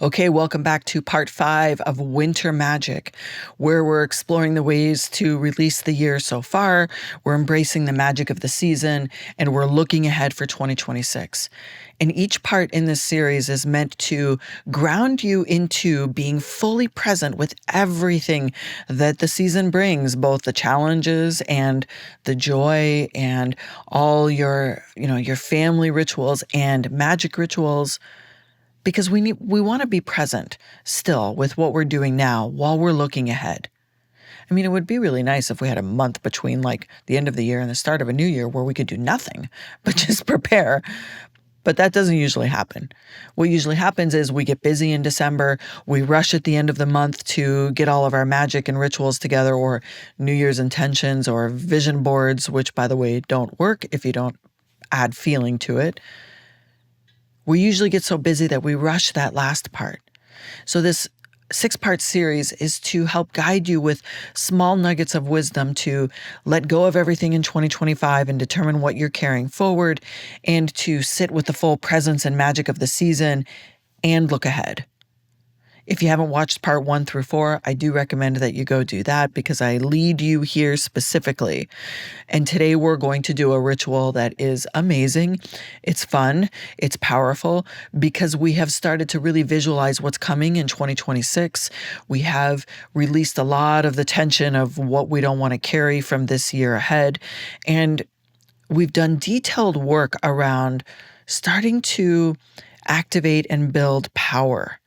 Okay, welcome back to part 5 of Winter Magic, where we're exploring the ways to release the year so far, we're embracing the magic of the season, and we're looking ahead for 2026. And each part in this series is meant to ground you into being fully present with everything that the season brings, both the challenges and the joy and all your family rituals and magic rituals. Because we want to be present still with what we're doing now while we're looking ahead. I mean, it would be really nice if we had a month between like the end of the year and the start of a new year where we could do nothing but just prepare. But that doesn't usually happen. What usually happens is we get busy in December, we rush at the end of the month to get all of our magic and rituals together, or New Year's intentions or vision boards, which, by the way, don't work if you don't add feeling to it. We usually get so busy that we rush that last part. So this 6-part series is to help guide you with small nuggets of wisdom to let go of everything in 2025 and determine what you're carrying forward, and to sit with the full presence and magic of the season and look ahead. If you haven't watched part 1 through 4, I do recommend that you go do that because I lead you here specifically. And today we're going to do a ritual that is amazing. It's fun. It's powerful because we have started to really visualize what's coming in 2026. We have released a lot of the tension of what we don't want to carry from this year ahead. And we've done detailed work around starting to activate and build power.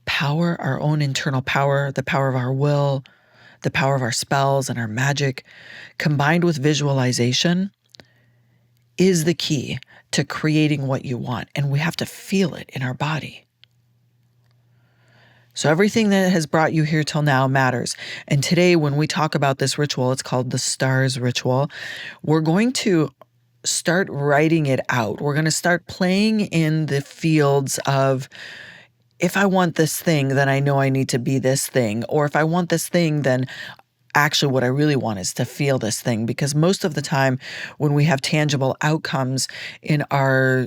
Power, our own internal power, the power of our will, the power of our spells and our magic, combined with visualization, is the key to creating what you want. And we have to feel it in our body. So everything that has brought you here till now matters. And today, when we talk about this ritual, it's called the Stars Ritual. We're going to start writing it out. We're going to start playing in the fields of, if I want this thing, then I know I need to be this thing. Or if I want this thing, then actually what I really want is to feel this thing. Because most of the time when we have tangible outcomes in our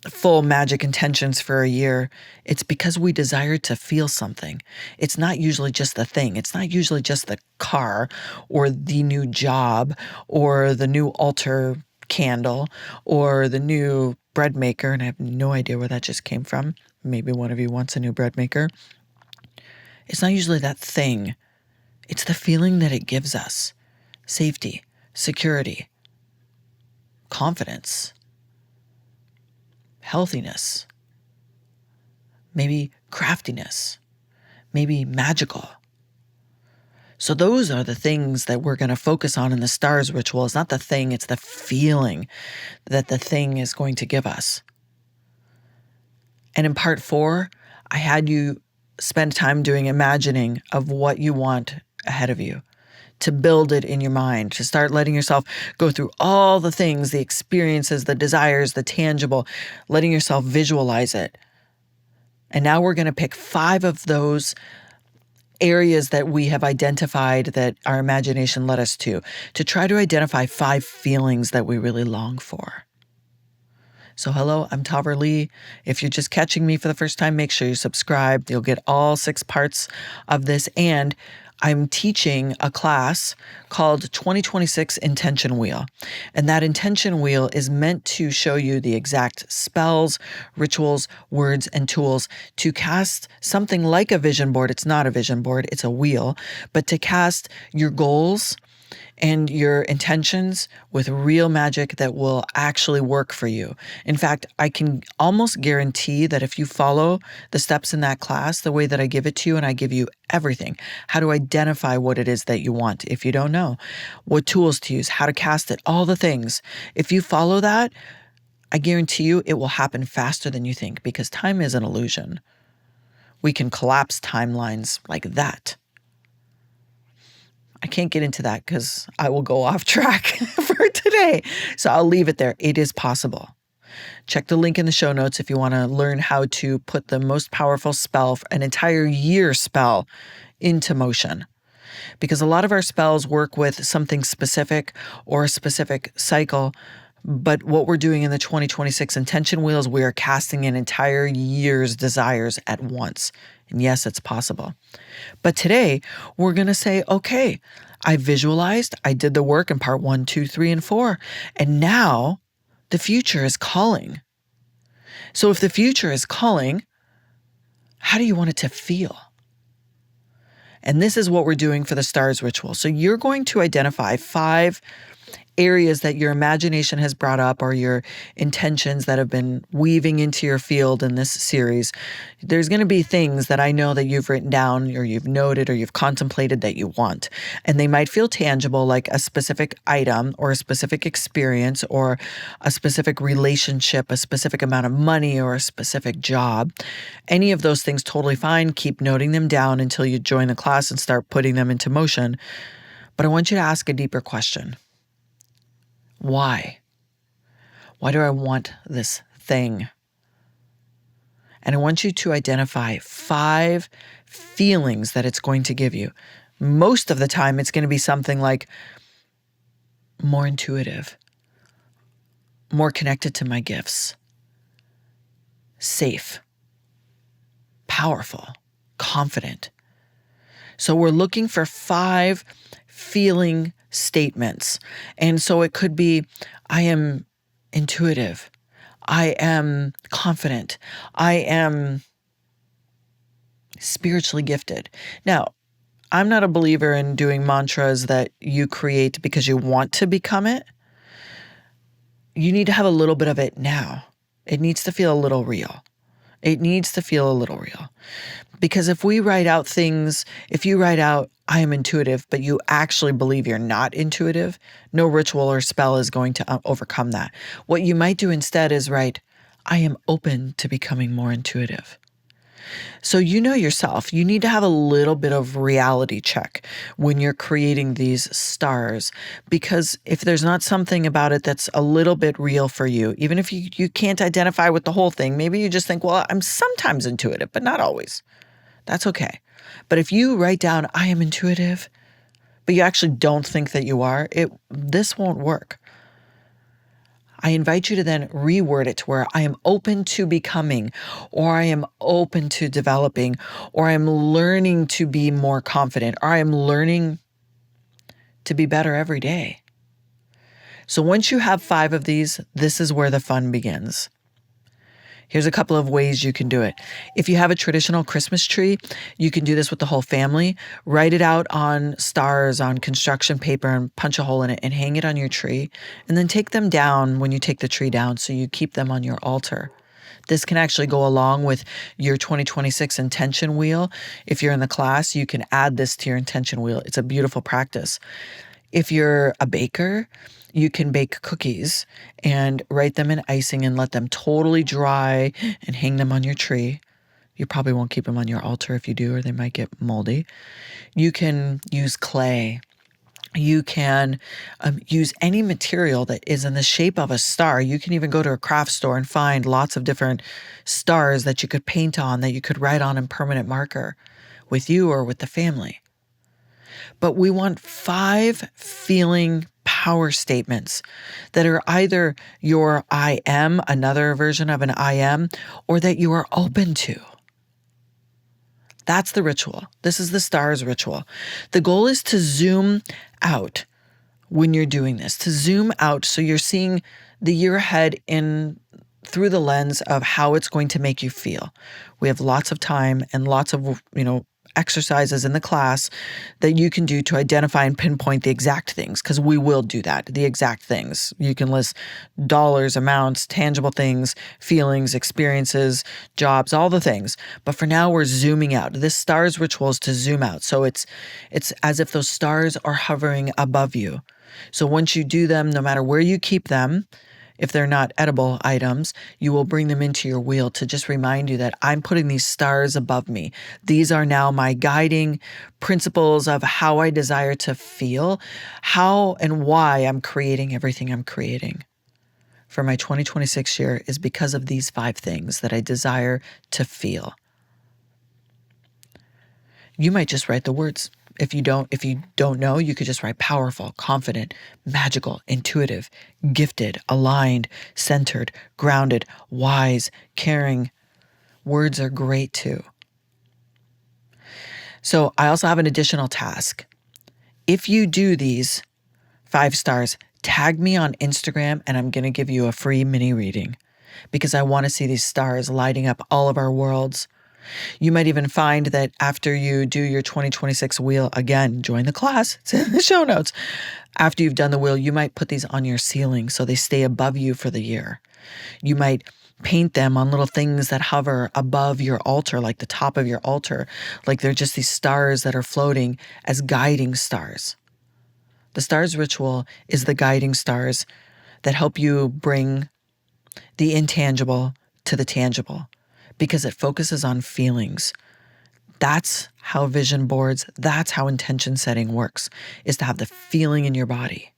full magic intentions for a year, it's because we desire to feel something. It's not usually just the thing. It's not usually just the car or the new job or the new altar candle or the new bread maker. And I have no idea where that just came from. Maybe one of you wants a new bread maker. It's not usually that thing. It's the feeling that it gives us. Safety, security, confidence, healthiness, maybe craftiness, maybe magical. So those are the things that we're going to focus on in the Stars Ritual. It's not the thing, it's the feeling that the thing is going to give us. And in part 4, I had you spend time doing imagining of what you want ahead of you, to build it in your mind, to start letting yourself go through all the things, the experiences, the desires, the tangible, letting yourself visualize it. And now we're going to pick 5 of those areas that we have identified that our imagination led us to try to identify 5 feelings that we really long for. So hello, I'm Tahverlee. If you're just catching me for the first time, make sure you subscribe. You'll get all 6 parts of this. And I'm teaching a class called 2026 Intention Wheel. And that intention wheel is meant to show you the exact spells, rituals, words, and tools to cast something like a vision board. It's not a vision board, it's a wheel, but to cast your goals and your intentions with real magic that will actually work for you. In fact, I can almost guarantee that if you follow the steps in that class, the way that I give it to you, and I give you everything, how to identify what it is that you want if you don't know, what tools to use, how to cast it, all the things. If you follow that, I guarantee you it will happen faster than you think, because time is an illusion. We can collapse timelines like that. I can't get into that because I will go off track for today. So I'll leave it there. It is possible. Check the link in the show notes if you want to learn how to put the most powerful spell, an entire year spell, into motion. Because a lot of our spells work with something specific or a specific cycle But what we're doing in the 2026 intention wheel is we are casting an entire year's desires at once. And yes, it's possible. But today we're going to say, okay, I visualized, I did the work in part 1, 2, 3, and 4. And now the future is calling. So if the future is calling, how do you want it to feel? And this is what we're doing for the stars ritual. So you're going to identify 5 areas that your imagination has brought up, or your intentions that have been weaving into your field in this series. There's going to be things that I know that you've written down, or you've noted, or you've contemplated that you want. And they might feel tangible, like a specific item or a specific experience or a specific relationship, a specific amount of money, or a specific job. Any of those things, totally fine. Keep noting them down until you join the class and start putting them into motion. But I want you to ask a deeper question. Why? Why do I want this thing? And I want you to identify 5 feelings that it's going to give you. Most of the time, it's going to be something like more intuitive, more connected to my gifts, safe, powerful, confident. So we're looking for 5 feeling statements. And so it could be, I am intuitive. I am confident. I am spiritually gifted. Now, I'm not a believer in doing mantras that you create because you want to become it. You need to have a little bit of it now. It needs to feel a little real. It needs to feel a little real. Because if we write out things, if you write out, I am intuitive, but you actually believe you're not intuitive, no ritual or spell is going to overcome that. What you might do instead is write, I am open to becoming more intuitive. So you know yourself, you need to have a little bit of reality check when you're creating these stars, because if there's not something about it that's a little bit real for you, even if you can't identify with the whole thing, maybe you just think, well, I'm sometimes intuitive, but not always. That's okay. But if you write down, I am intuitive, but you actually don't think that you are, this won't work. I invite you to then reword it to where I am open to becoming, or I am open to developing, or I'm learning to be more confident, or I am learning to be better every day. So once you have 5 of these, this is where the fun begins. Here's a couple of ways you can do it. If you have a traditional Christmas tree, you can do this with the whole family. Write it out on stars on construction paper and punch a hole in it and hang it on your tree. And then take them down when you take the tree down so you keep them on your altar. This can actually go along with your 2026 intention wheel. If you're in the class, you can add this to your intention wheel. It's a beautiful practice. If you're a baker, you can bake cookies and write them in icing and let them totally dry and hang them on your tree. You probably won't keep them on your altar if you do, or they might get moldy. You can use clay. You can use any material that is in the shape of a star. You can even go to a craft store and find lots of different stars that you could paint on, that you could write on in permanent marker with you or with the family. But we want 5 feeling power statements that are either your I am, another version of an I am, or that you are open to. That's the ritual. This is the stars ritual. The goal is to zoom out when you're doing this, to zoom out so you're seeing the year ahead through the lens of how it's going to make you feel. We have lots of time and lots of, exercises in the class that you can do to identify and pinpoint the exact things, because we will do that, the exact things. You can list dollars, amounts, tangible things, feelings, experiences, jobs, all the things. But for now, we're zooming out. This stars ritual is to zoom out. So it's as if those stars are hovering above you. So once you do them, no matter where you keep them, if they're not edible items, you will bring them into your wheel to just remind you that I'm putting these stars above me. These are now my guiding principles of how I desire to feel, how and why I'm creating everything I'm creating for my 2026 year is because of these 5 things that I desire to feel. You might just write the words. If you don't know, you could just write powerful, confident, magical, intuitive, gifted, aligned, centered, grounded, wise, caring. Words are great too. So I also have an additional task. If you do these 5 stars, tag me on Instagram and I'm going to give you a free mini reading because I want to see these stars lighting up all of our worlds. You might even find that after you do your 2026 wheel, again, join the class, it's in the show notes. After you've done the wheel, you might put these on your ceiling so they stay above you for the year. You might paint them on little things that hover above your altar, like the top of your altar, like they're just these stars that are floating as guiding stars. The stars ritual is the guiding stars that help you bring the intangible to the tangible because it focuses on feelings. That's how vision boards, that's how intention setting works, is to have the feeling in your body.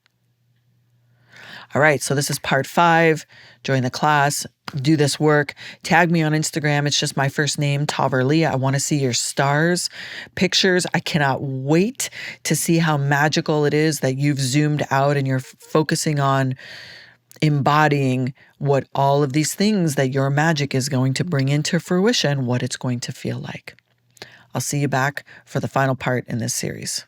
All right, so this is part 5. Join the class, do this work. Tag me on Instagram. It's just my first name, Tahverlee. I want to see your stars, pictures. I cannot wait to see how magical it is that you've zoomed out and you're focusing on embodying what all of these things that your magic is going to bring into fruition, what it's going to feel like. I'll see you back for the final part in this series.